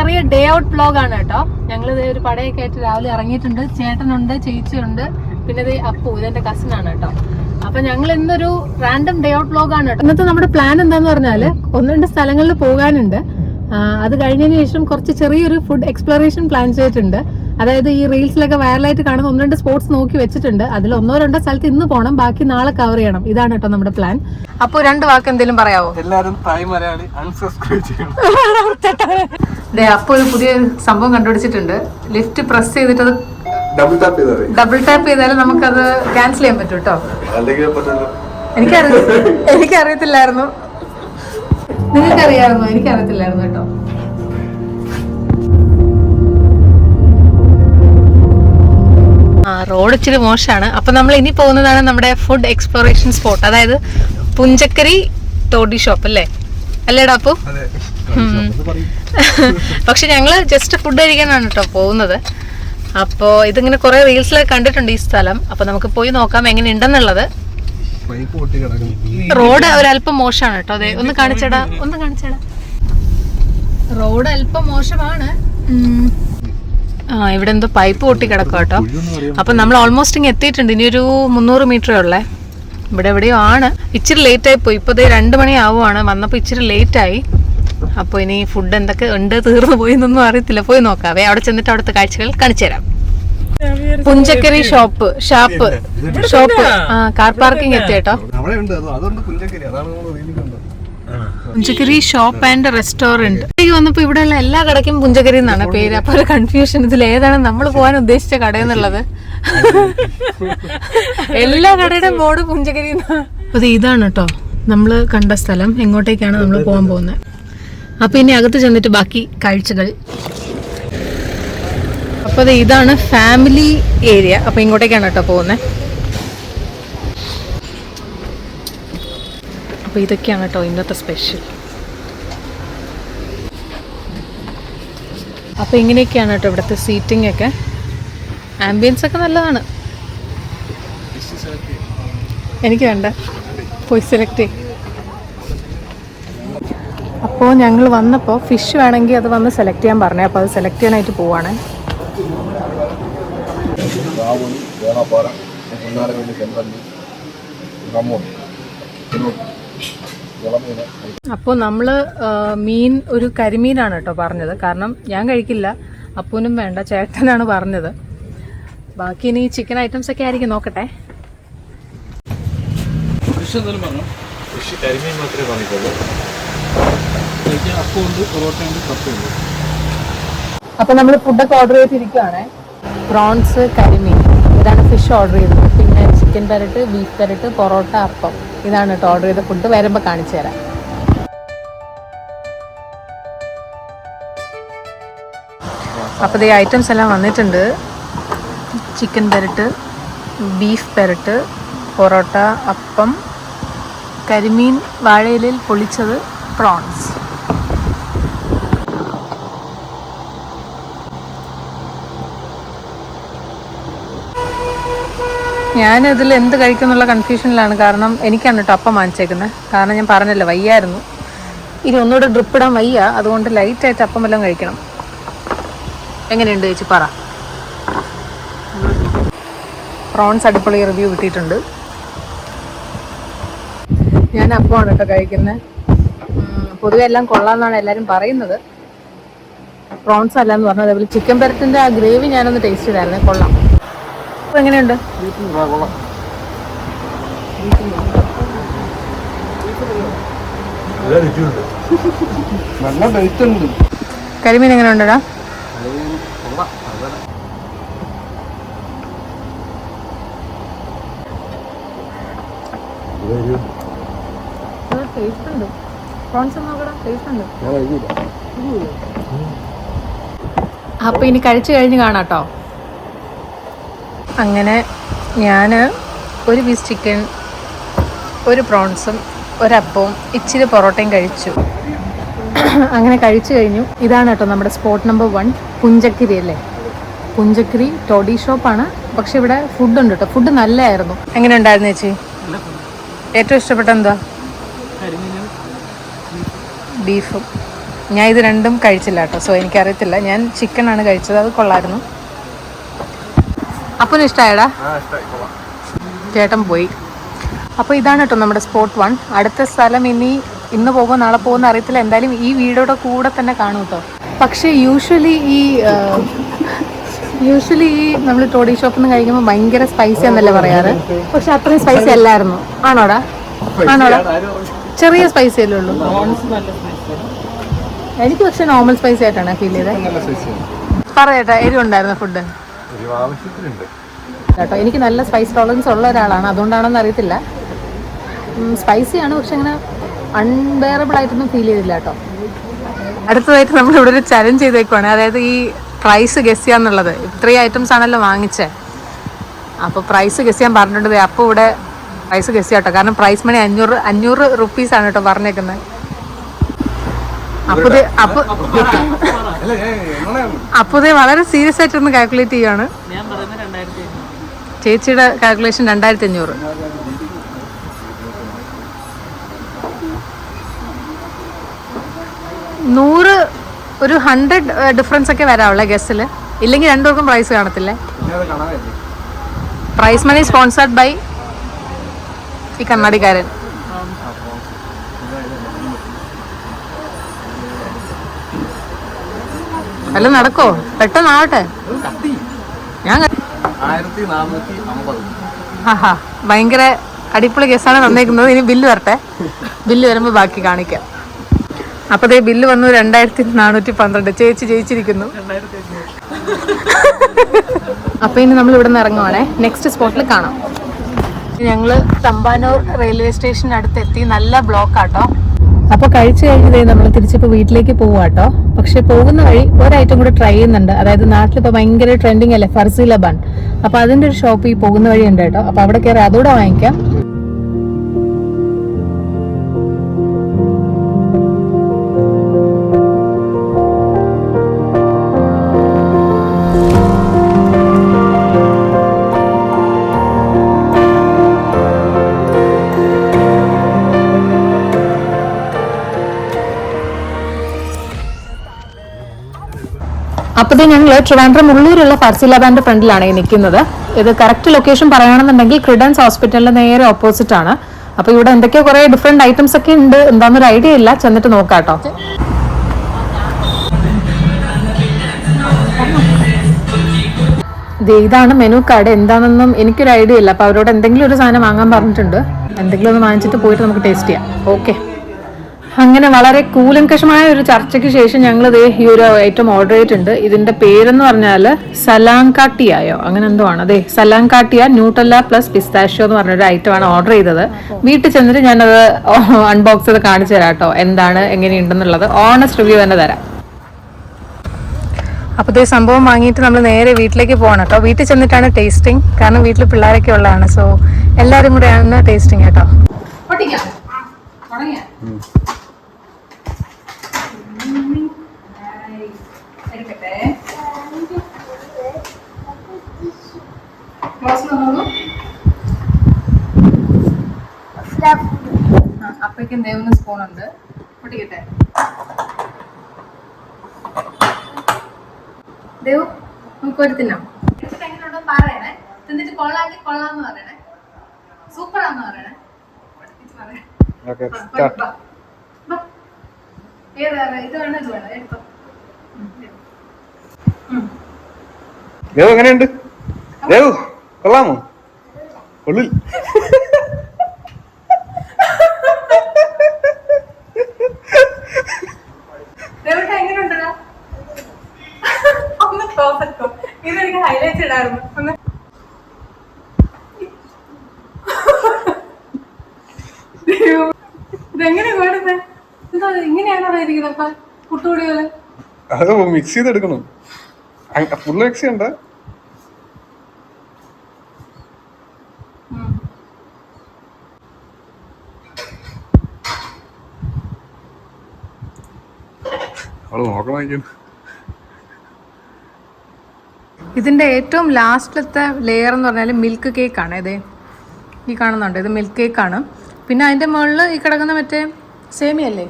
ചെറിയ day out vlog ആണ് കേട്ടോ. ഞങ്ങളിത് ഒരു പടയൊക്കെ ആയിട്ട് രാവിലെ ഇറങ്ങിയിട്ടുണ്ട്. ചേട്ടനുണ്ട്, ചേച്ചിയുണ്ട്, പിന്നെ ഇത് അപ്പു, ഇതെന്റെ കസിൻ ആണ് കേട്ടോ. അപ്പൊ ഞങ്ങൾ ഇന്നൊരു റാൻഡം ഡേ ഔട്ട് വ്ലോഗ് ആണ് കേട്ടോ. ഇന്നത്തെ നമ്മുടെ പ്ലാൻ എന്താന്ന് പറഞ്ഞാല് 1-2 സ്ഥലങ്ങളിൽ പോകാനുണ്ട്. അത് കഴിഞ്ഞതിന് ശേഷം കുറച്ച് ചെറിയൊരു ഫുഡ് എക്സ്പ്ലോറേഷൻ പ്ലാൻ ചെയ്തിട്ടുണ്ട്. അതായത് ഈ റീൽസിലൊക്കെ വൈറലായിട്ട് കാണുന്ന 1-2 സ്പോട്സ് നോക്കി വെച്ചിട്ടുണ്ട്. അതിൽ 1-2 സ്ഥലത്ത് ഇന്ന് പോകണം, ബാക്കി നാളെ കവർ ചെയ്യണം. ഇതാണ് കേട്ടോ നമ്മുടെ പ്ലാൻ. അപ്പൊ 2 വാക്ക് എന്തെങ്കിലും പറയാവോ? എല്ലാരും തായ് മലയാളി അൺസബ്സ്ക്രൈബ് ചെയ്യണം. അപ്പൊ ഒരു പുതിയ സംഭവം കണ്ടുപിടിച്ചിട്ടുണ്ട്. ലിഫ്റ്റ് പ്രസ് ചെയ്തിട്ട് അത് ഡബിൾ ടാപ്പ് ചെയ്താലും നമുക്കത് ക്യാൻസൽ ചെയ്യാൻ പറ്റും കേട്ടോ. എനിക്കറിയത്തില്ലായിരുന്നു. നിങ്ങൾക്കറിയാമായിരുന്നു? എനിക്കറിയത്തില്ലായിരുന്നു കേട്ടോ. റോഡ് ഇച്ചിരി മോശമാണ്. അപ്പൊ നമ്മൾ ഇനി പോകുന്നതാണ് നമ്മുടെ ഫുഡ് എക്സ്പ്ലോറേഷൻ സ്പോട്ട്, അതായത് പുഞ്ചക്കരി ടോഡി ഷോപ്പ് അല്ലേ? അല്ലേടാ അപ്പു? പക്ഷെ ഞങ്ങള് ജസ്റ്റ് ഫുഡ് കഴിക്കാനാണ് കേട്ടോ പോകുന്നത്. അപ്പോ ഇതിങ്ങനെ കുറെ റീൽസിലൊക്കെ കണ്ടിട്ടുണ്ട് ഈ സ്ഥലം. അപ്പൊ നമുക്ക് പോയി നോക്കാം എങ്ങനെയുണ്ടെന്നുള്ളത്. റോഡ് ഒരല്പം മോശമാണ് കേട്ടോ. അതെ, ഒന്ന് കാണിച്ചേടാ. റോഡ് അല്പം മോശമാണ്. ഇവിടെ എന്തോ പൈപ്പ് പൊട്ടി കിടക്കുക കേട്ടോ. അപ്പൊ നമ്മൾ ഓൾമോസ്റ്റ് ഇങ്ങനെ എത്തിയിട്ടുണ്ട്. ഇനി ഒരു 300 മീറ്ററേ ഉള്ളേ. ഇവിടെ എവിടെയോ ആണ്. ഇച്ചിരി ലേറ്റ് ആയി പോയി. ഇപ്പൊ 2 മണി ആവുകയാണ്. വന്നപ്പോ ഇച്ചിരി ലേറ്റ് ആയി. അപ്പൊ ഇനി ഫുഡ് എന്തൊക്കെ ഉണ്ട്, തീർന്നു പോയി എന്നൊന്നും അറിയത്തില്ല. പോയി നോക്കാവേ. അവിടെ ചെന്നിട്ട് അവിടുത്തെ കാഴ്ചകൾ കാണിച്ചു തരാം. പുഞ്ചക്കരി ഷോപ്പ് കാർ പാർക്കിംഗ് എത്തി കേട്ടോ. പുഞ്ചക്കരി ഷോപ്പ് ആൻഡ് റെസ്റ്റോറന്റ്. വന്നപ്പോ ഇവിടെയുള്ള എല്ലാ കടയ്ക്കും പുഞ്ചക്കരി എന്നാണ് പേര്. അപ്പൊ ഒരു കൺഫ്യൂഷൻ, ഇതിൽ ഏതാണ് നമ്മൾ പോകാൻ ഉദ്ദേശിച്ച കടയെന്നുള്ളത്. എല്ലാ കടയുടെ ബോർഡ് പുഞ്ചക്കരി. അപ്പൊ ഇതാണ് കേട്ടോ നമ്മള് കണ്ട സ്ഥലം. എങ്ങോട്ടേക്കാണ് നമ്മൾ പോകാൻ പോകുന്നത്. അപ്പൊ ഇനി അകത്ത് ചെന്നിട്ട് ബാക്കി കാഴ്ചകൾ. അപ്പൊ ഇതാണ് ഫാമിലി ഏരിയ. അപ്പൊ ഇങ്ങോട്ടേക്കാണ് കേട്ടോ പോകുന്നത്. അപ്പൊ ഇതൊക്കെയാണ് കേട്ടോ ഇന്നത്തെ സ്പെഷ്യൽ. അപ്പൊ ഇങ്ങനെയൊക്കെയാണ് കേട്ടോ ഇവിടുത്തെ സീറ്റിംഗ് ഒക്കെ. ആംബിയൻസ് ഒക്കെ നല്ലതാണ്. എനിക്ക് വേണ്ട, പോയി സെലക്ട് ചെയ്യും. അപ്പോൾ ഞങ്ങൾ വന്നപ്പോൾ ഫിഷ് വേണമെങ്കിൽ അത് വന്ന് സെലക്ട് ചെയ്യാൻ പറഞ്ഞു. അപ്പോൾ അത് സെലക്ട് ചെയ്യാനായിട്ട് പോവാണ്. അപ്പോൾ നമ്മൾ മീൻ ഒരു കരിമീനാണ് കേട്ടോ പറഞ്ഞത്. കാരണം ഞാൻ കഴിക്കില്ല, അപ്പൂനും വേണ്ട, ചേട്ടനാണ് പറഞ്ഞത്. ബാക്കി ഇനി ചിക്കൻ ഐറ്റംസ് ഒക്കെ ആയിരിക്കും, നോക്കട്ടെ. അപ്പൊ നമ്മൾ ഫുഡൊക്കെ ഓർഡർ ചെയ്തിരിക്കുകയാണ്. പ്രോൺസ്, കരിമീൻ, ഇതാണ് ഫിഷ് ഓർഡർ ചെയ്തത്. പിന്നെ ചിക്കൻ പെരട്ട്, ബീഫ് പെരട്ട്, പൊറോട്ട, അപ്പം, ഇതാണ് കേട്ടോ ഓർഡർ ചെയ്ത ഫുഡ്. വരുമ്പോൾ കാണിച്ചു തരാം. അപ്പോൾ ഈ ഐറ്റംസ് എല്ലാം വന്നിട്ടുണ്ട്. ചിക്കൻ പെരട്ട്, ബീഫ് പെരട്ട്, പൊറോട്ട, അപ്പം, കരിമീൻ വാഴയിലയിൽ പൊളിച്ചത്, പ്രോൺസ്. ഞാനിതിൽ എന്ത് കഴിക്കുമെന്നുള്ള കൺഫ്യൂഷനിലാണ്. കാരണം എനിക്കാണ് കേട്ടോ അപ്പം വാങ്ങിച്ചേക്കുന്നത്. കാരണം ഞാൻ പറഞ്ഞല്ലോ വയ്യായിരുന്നു. ഇനി ഒന്നുകൂടെ ഡ്രിപ്പ് ഇടാൻ വയ്യ. അതുകൊണ്ട് ലൈറ്റായിട്ട് അപ്പം എല്ലാം കഴിക്കണം. എങ്ങനെയുണ്ട് ചേച്ചി പറ? പ്രോൺസ് അടിപൊളി റിവ്യൂ കിട്ടിയിട്ടുണ്ട്. ഞാൻ അപ്പമാണ് കേട്ടോ കഴിക്കുന്നത്. പൊതുവെ എല്ലാം കൊള്ളാമെന്നാണ് എല്ലാവരും പറയുന്നത്. പ്രോൺസ് അല്ല എന്ന് പറഞ്ഞത്. അതേപോലെ ചിക്കൻ പെരട്ടിൻ്റെ ആ ഗ്രേവി ഞാനൊന്ന് ടേസ്റ്റ് ചെയ്തായിരുന്നു, കൊള്ളാം. അപ്പോൾ എങ്ങനെയുണ്ട്? കരിമീൻ എങ്ങനെ ഉണ്ടടാ? ടേസ്റ്റ് ഉണ്ട്. പ്രോൺസ് നോക്കടാ, ടേസ്റ്റ് ഉണ്ട്. അപ്പൊ ഇനി കഴിച്ചു കഴിഞ്ഞ് കാണാട്ടോ. അങ്ങനെ ഞാൻ ഒരു പീസ് ചിക്കൻ, ഒരു പ്രോൺസും, ഒരപ്പവും, ഇച്ചിരി പൊറോട്ടയും കഴിച്ചു. അങ്ങനെ കഴിച്ചു കഴിഞ്ഞു. ഇതാണ് കേട്ടോ നമ്മുടെ സ്പോട്ട് നമ്പർ 1, പുഞ്ചക്കരി അല്ലേ? പുഞ്ചക്കരി ടോഡി ഷോപ്പാണ്. പക്ഷെ ഇവിടെ ഫുഡ് ഉണ്ട് കേട്ടോ. ഫുഡ് നല്ലതായിരുന്നു. എങ്ങനെ ഉണ്ടായിരുന്നു ചേച്ചി? ഏറ്റവും ഇഷ്ടപ്പെട്ട എന്താ? ബീഫും. ഞാൻ ഇത് രണ്ടും കഴിച്ചില്ല കേട്ടോ, സോ എനിക്കറിയത്തില്ല. ഞാൻ ചിക്കനാണ് കഴിച്ചത്, അത് കൊള്ളായിരുന്നു. അപ്പനും ഇഷ്ടമായടാ? ചേട്ടൻ പോയി. അപ്പോൾ ഇതാണ് കേട്ടോ നമ്മുടെ സ്പോട്ട് 1. അടുത്ത സ്ഥലം ഇന്ന് പോകുമോ നാളെ പോകുമെന്ന് അറിയത്തില്ല. എന്തായാലും ഈ വീഡിയോയുടെ കൂടെ തന്നെ കാണും കേട്ടോ. പക്ഷേ യൂഷ്വലി ഈ നമ്മൾ ടോഡി ഷോപ്പിൽ നിന്ന് കഴിക്കുമ്പോൾ ഭയങ്കര സ്പൈസി എന്നല്ലേ പറയാറ്, പക്ഷെ അത്രയും സ്പൈസി അല്ലായിരുന്നു. ആണോടാ? ചെറിയ സ്പൈസി അല്ലേ ഉള്ളൂ. എനിക്ക് പക്ഷെ നോർമൽ സ്പൈസി ആയിട്ടാണ് ഫീൽ ചെയ്തത്. പറയട്ടെ, എരിവുണ്ടായിരുന്നു ഫുഡ് കേട്ടോ. എനിക്ക് നല്ല സ്പൈസ് ടോളറൻസ് ഉള്ള ഒരാളാണ്, അതുകൊണ്ടാണെന്ന് അറിയത്തില്ല. സ്പൈസിയാണ്, പക്ഷെ അങ്ങനെ അൺബെയറബിൾ ആയിട്ടൊന്നും ഫീൽ ചെയ്തില്ല കേട്ടോ. അടുത്തതായിട്ട് നമ്മളിവിടെ ഒരു ചലഞ്ച് ചെയ്തേക്കുവാണ്. അതായത് ഈ പ്രൈസ് ഗസ് ചെയ്യാന്നുള്ളത്. ഇത്രയും ഐറ്റംസ് ആണല്ലോ വാങ്ങിച്ചത്, അപ്പോൾ പ്രൈസ് ഗസ് ചെയ്യാൻ പറഞ്ഞിട്ടുണ്ട്. അപ്പോൾ ഇവിടെ പ്രൈസ് ഗസ് ചെയ്യാം കേട്ടോ, കാരണം പ്രൈസ് മണി 500 റുപ്പീസാണ് കേട്ടോ പറഞ്ഞേക്കുന്നത്. അപ്പോൾ വളരെ സീരിയസ് ആയിട്ടൊന്ന് കാൽക്കുലേറ്റ് ചെയ്യാണ്. ചേച്ചിയുടെ കാൽക്കുലേഷൻ 2500. ഒരു 100 ഡിഫറൻസ് ഒക്കെ വരാവുള്ള ഗസ്സിൽ, ഇല്ലെങ്കിൽ രണ്ടുപേർക്കും പ്രൈസ് കാണത്തില്ലേ. പ്രൈസ് മണി സ്പോൺസർഡ് ബൈ ഈ കണ്ണാടിക്കാരൻ. അല്ല നടക്കോ? പെട്ടെന്നാവട്ടെ. ഞാൻ ആഹാ, ഭയങ്കര അടിപൊളി കേസാണ് തന്നേക്കുന്നത്. ഇനി ബില്ല് വരട്ടെ, ബില്ല് വരുമ്പോൾ ബാക്കി കാണിക്കാം. അപ്പോൾ ദേ ബില്ല് വന്നു 2412. ചേച്ചി ജയിച്ചിരിക്കുന്നു. അപ്പോൾ ഇനി നമ്മൾ ഇവിടെ നിന്ന് ഇറങ്ങുവാണേ, നെക്സ്റ്റ് സ്പോട്ടിൽ കാണാം. ഞങ്ങൾ തമ്പാനൂർ റെയിൽവേ സ്റ്റേഷന് അടുത്തെത്തി. നല്ല ബ്ലോക്കാട്ടോ. അപ്പോൾ കഴിച്ചു കഴിഞ്ഞതേ നമ്മൾ തിരിച്ചിപ്പോൾ വീട്ടിലേക്ക് പോവാട്ടോ. പക്ഷെ പോകുന്ന വഴി ഒരൈറ്റം കൂടെ ട്രൈ ചെയ്യുന്നുണ്ട്. അതായത് നാട്ടിലിപ്പോൾ ഭയങ്കര ട്രെൻഡിങ് അല്ലേ ഫർസീല ബൺ. അപ്പോൾ അതിൻ്റെ ഒരു ഷോപ്പ് ഈ പോകുന്ന വഴി ഉണ്ട് കേട്ടോ. അപ്പോൾ അവിടെ കയറി അതുകൂടെ വാങ്ങിക്കാം. അപ്പോൾ ഞങ്ങൾ ട്രിവാൻഡ്രം ഉള്ളൂരുള്ള ഫർസീല ബാൻ്റെ ഫ്രണ്ടിലാണ് നിൽക്കുന്നത്. ഇത് കറക്റ്റ് ലൊക്കേഷൻ പറയുകയാണെന്നുണ്ടെങ്കിൽ ക്രിഡൻസ് ഹോസ്പിറ്റലിന്റെ നേരെ ഓപ്പോസിറ്റ് ആണ്. അപ്പോൾ ഇവിടെ എന്തൊക്കെയോ കുറേ ഡിഫറെന്റ് ഐറ്റംസ് ഒക്കെ ഉണ്ട്. എന്താണെന്നൊരു ഐഡിയ ഇല്ല, ചെന്നിട്ട് നോക്കാട്ടോ. ഇതാണ് മെനു കാർഡ്. എന്താണെന്നും എനിക്കൊരു ഐഡിയ ഇല്ല. അപ്പോൾ അവരോട് എന്തെങ്കിലും ഒരു സാധനം വാങ്ങാൻ പറഞ്ഞിട്ടുണ്ട്. എന്തെങ്കിലും ഒന്ന് വാങ്ങിച്ചിട്ട് പോയിട്ട് നമുക്ക് ടേസ്റ്റ് ചെയ്യാം. ഓക്കെ. അങ്ങനെ വളരെ കൂലങ്കഷമായ ഒരു ചർച്ചയ്ക്ക് ശേഷം ഞങ്ങൾ ഈ ഒരു ഐറ്റം ഓർഡർ ചെയ്തിട്ടുണ്ട്. ഇതിന്റെ പേരെന്ന് പറഞ്ഞാൽ സലാങ്കാട്ടിയായോ അങ്ങനെ എന്തോ ആണ്. അതെ, സലാങ്കാട്ടിയ ന്യൂട്ടല്ല പ്ലസ് പിസ്താഷ്യോ എന്ന് പറഞ്ഞൊരു ഐറ്റമാണ് ഓർഡർ ചെയ്തത്. വീട്ടിൽ ചെന്നിട്ട് ഞാനത് അൺബോക്സ് ചെയ്ത് കാണിച്ചു തരാം കേട്ടോ, എന്താണ് എങ്ങനെയുണ്ടെന്നുള്ളത്. ഓണസ്റ്റ് റിവ്യൂ തന്നെ തരാം. അപ്പോൾ ഇതേ സംഭവം വാങ്ങിയിട്ട് നമ്മൾ നേരെ വീട്ടിലേക്ക് പോകണം കേട്ടോ. വീട്ടിൽ ചെന്നിട്ടാണ് ടേസ്റ്റിംഗ്, കാരണം വീട്ടിൽ പിള്ളേരൊക്കെ ഉള്ളതാണ്. സോ എല്ലാവരും കൂടെയാണ് ടേസ്റ്റിംഗ് കേട്ടോ. അപ്പയ്ക്കും ദേവന് സ്പൂണുണ്ട്. പൊട്ടിക്കട്ടെ ദേവു, നമുക്ക് ഒരു തിന്നാം. എങ്ങനെയുണ്ടോ പറയണേ, തിന്നിട്ട് കൊള്ളാമെങ്കിൽ കൊള്ളാന്ന് പറയണേ, സൂപ്പറാന്ന് പറയണേ. ഇത് വേണം, ഇത് വേണം, എടുത്തോ. ദേവു എങ്ങനെയുണ്ട്? ദേവു കൊള്ളാമോ? കൊള്ളിൽ. ഇതെനിക്ക് ഹൈലൈറ്റ് ഇടായിരുന്നു. ഇതെങ്ങനെ വേണ്ടത്? ഇങ്ങനെയാണോ ഇരിക്കുന്നത്? പുട്ടുപൊടി പോലെ അത് മിക്സ് ചെയ്തെടുക്കണം. ഫുള്ള് മിക്സ് ചെയ്യണ്ട. അവള് നോക്കണം. ഇതിൻ്റെ ഏറ്റവും ലാസ്റ്റിലത്തെ ലെയർ എന്ന് പറഞ്ഞാൽ മിൽക്ക് കേക്കാണ്. ഇത് ഈ കാണുന്നുണ്ട്, ഇത് മിൽക്ക് കേക്കാണ്. പിന്നെ അതിൻ്റെ മുകളിൽ ഈ കിടക്കുന്ന മറ്റേ സേമിയല്ലേ,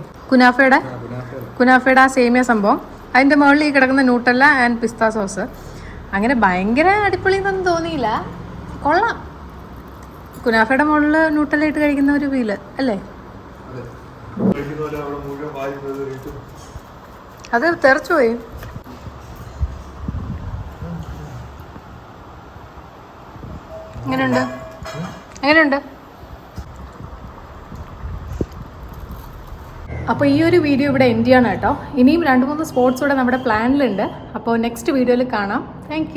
കുനാഫയുടെ ആ സേമിയ സംഭവം, അതിൻ്റെ മുകളിൽ ഈ കിടക്കുന്ന ന്യൂട്ടല്ല ആൻഡ് പിസ്ത സോസ്. അങ്ങനെ ഭയങ്കര അടിപൊളിയെന്നൊന്നും തോന്നിയില്ല, കൊള്ളാം. കുനാഫയുടെ മുകളിൽ ന്യൂട്ടല്ല ഇട്ട് കഴിക്കുന്ന ഒരു ഫീല് അല്ലേ? അത് തെറിച്ചു പോയി. എങ്ങനെയുണ്ട്? എങ്ങനെയുണ്ട്? അപ്പോൾ ഈ ഒരു വീഡിയോ ഇവിടെ എൻഡ് ചെയ്യണം കേട്ടോ. ഇനിയും 2-3 സ്പോട്സ് കൂടെ നമ്മുടെ പ്ലാനിലുണ്ട്. അപ്പോൾ നെക്സ്റ്റ് വീഡിയോയിൽ കാണാം. താങ്ക്